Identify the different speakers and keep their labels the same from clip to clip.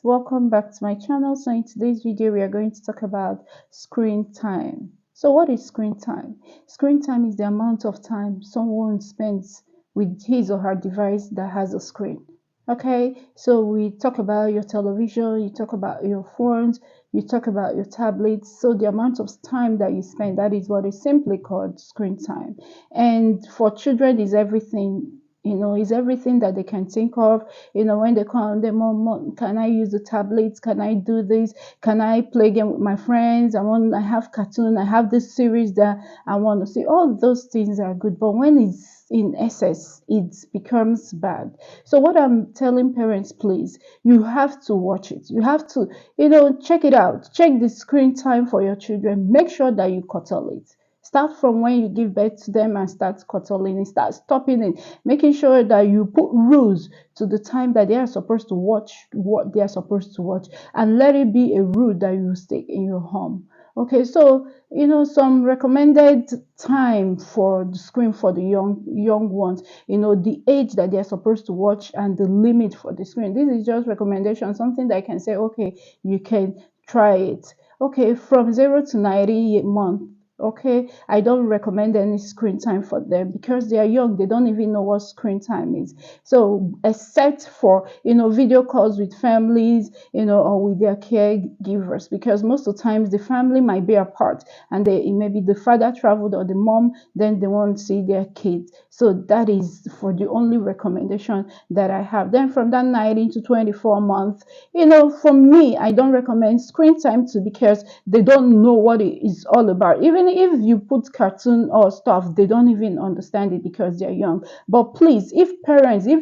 Speaker 1: welcome back to my channel. So in today's video we are going to talk about screen time. So what is screen time? Screen time is the amount of time someone spends with his or her device that has a screen. Okay, so we talk about your television, you talk about your phones, you talk about your tablets. So the amount of time that you spend, that is what is simply called screen time. And for children is everything, is everything that they can think of. When they come, they mom, can I use the tablets? Can I do this? Can I play game with my friends? I have cartoon, I have this series that I want to see. All those things are good, but when it's in excess, it becomes bad. So what I'm telling parents, please, you have to watch it. You have to, check it out. Check the screen time for your children. Make sure that you curtail it. Start from when you give birth to them and start curtailing it, start stopping it, making sure that you put rules to the time that they are supposed to watch what they are supposed to watch, and let it be a rule that you stick in your home. Okay, so some recommended time for the screen for the young ones, the age that they are supposed to watch and the limit for the screen. This is just recommendation, something that I can say, okay, you can try it. Okay, from 0 to 90 months. Okay, I don't recommend any screen time for them because they are young, they don't even know what screen time is. So except for video calls with families, or with their caregivers, because most of the times the family might be apart and they maybe the father traveled or the mom, then they won't see their kids. So that is for the only recommendation that I have. Then from that 19 to 24 months, for me, I don't recommend screen time too, because they don't know what it is all about. Even if you put cartoon or stuff, they don't even understand it because they're young. But please, if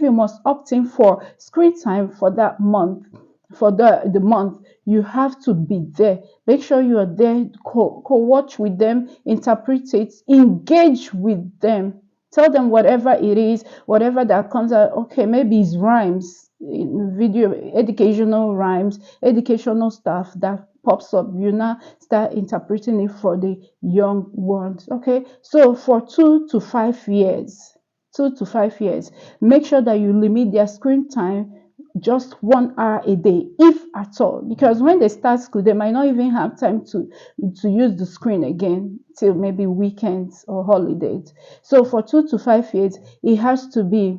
Speaker 1: you must opt in for screen time for that month, for the month, you have to be there. Make sure you are there, co-watch with them, interpret it, engage with them. Tell them whatever it is, whatever that comes out. Okay, maybe it's rhymes, video, educational rhymes, educational stuff that pops up. You now start interpreting it for the young ones. Okay, so for 2 to 5 years, 2 to 5 years, make sure that you limit their screen time just 1 hour a day, if at all, because when they start school they might not even have time to use the screen again till maybe weekends or holidays. So for 2 to 5 years, it has to be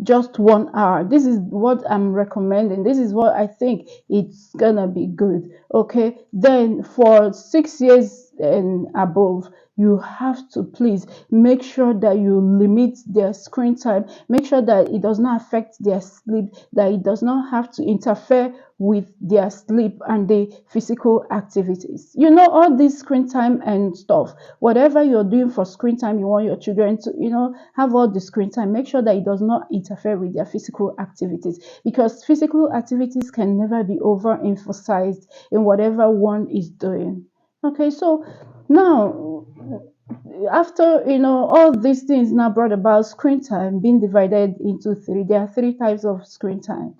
Speaker 1: just 1 hour. This is what I'm recommending. This is what I think it's gonna be good. Okay, then for 6 years and above, you have to please make sure that you limit their screen time. Make sure that it does not affect their sleep, that it does not have to interfere with their sleep and the physical activities. All this screen time and stuff, whatever you're doing for screen time, you want your children to have all the screen time. Make sure that it does not interfere with their physical activities, because physical activities can never be overemphasized in whatever one is doing. Okay, so now, after all these things now brought about screen time being divided into three, there are three types of screen time.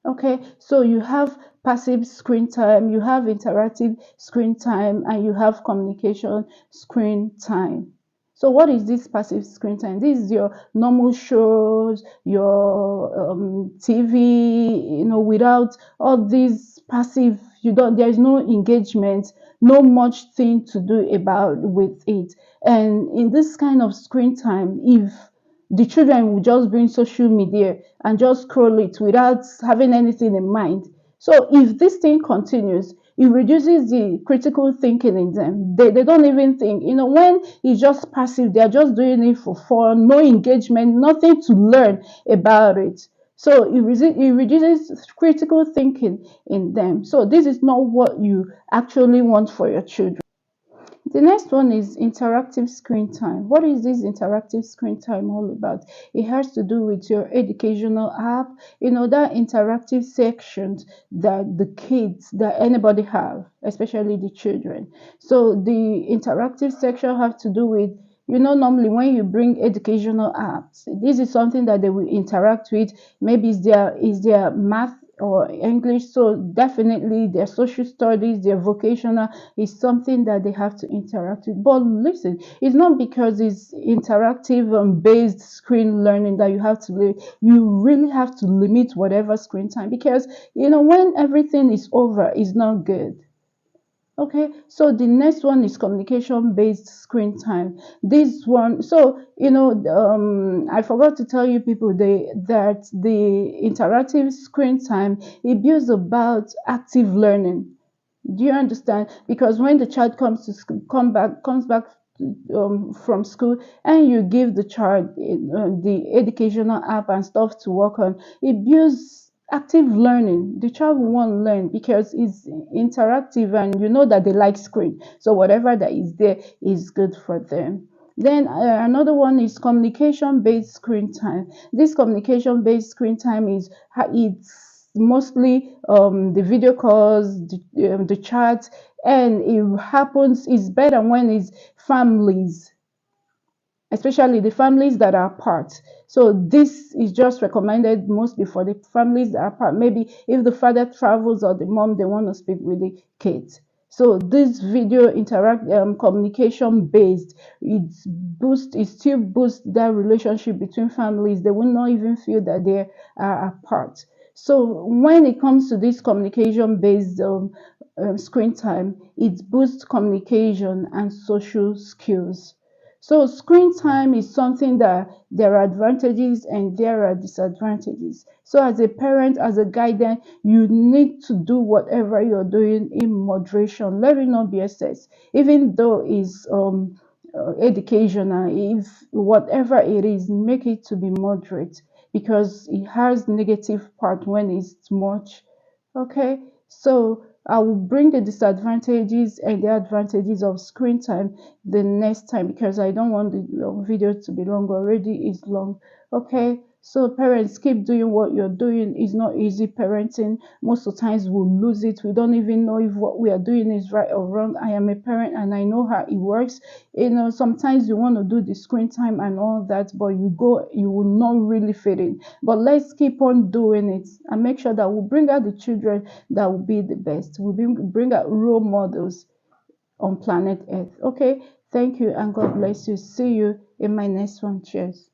Speaker 1: Okay, so you have passive screen time, you have interactive screen time, and you have communication screen time. So what is this passive screen time? This is your normal shows, your TV, without all these passive, there is no engagement, no much thing to do about with it. And in this kind of screen time, if the children will just bring social media and just scroll it without having anything in mind. So if this thing continues, it reduces the critical thinking in them. They don't even think, when it's just passive, they're just doing it for fun, no engagement, nothing to learn about it. So it reduces critical thinking in them. So this is not what you actually want for your children. The next one is interactive screen time. What is this interactive screen time all about? It has to do with your educational app, that interactive sections that the kids, that anybody have, especially the children. So the interactive section have to do with, normally when you bring educational apps, this is something that they will interact with. Maybe it's their math or English. So definitely their social studies, their vocational is something that they have to interact with. But listen, it's not because it's interactive based screen learning that you have to you really have to limit whatever screen time, because when everything is over, it's not good. Okay, so the next one is communication based screen time. This one, so I forgot to tell you people that the interactive screen time, it builds about active learning. Do you understand? Because when the child comes back from school, and you give the child the educational app and stuff to work on, it builds active learning. The child will want to learn because it's interactive, and you know that they like screen. So whatever that is there is good for them. Then another one is communication based screen time. This communication based screen time is it's mostly the video calls, the chats, and it happens. It's better when it's families, especially the families that are apart. So this is just recommended mostly for the families that are apart. Maybe if the father travels or the mom, they want to speak with the kids. So this video interact communication based, it still boosts that relationship between families. They will not even feel that they are apart. So when it comes to this communication based screen time, it boosts communication and social skills. So screen time is something that there are advantages and there are disadvantages. So as a parent, as a guardian, you need to do whatever you're doing in moderation. Let it not be excess, even though it's educational. If whatever it is, make it to be moderate, because it has negative part when it's too much. Okay, so I will bring the disadvantages and the advantages of screen time the next time, because I don't want the video to be long. Already is long. Okay, so parents, keep doing what you're doing. It's not easy parenting. Most of the times we'll lose it. We don't even know if what we are doing is right or wrong. I am a parent and I know how it works. Sometimes you want to do the screen time and all that, but you will not really fit in. But let's keep on doing it and make sure that we bring out the children that will be the best. We bring out role models on planet Earth. Okay, thank you and God bless you. See you in my next one. Cheers.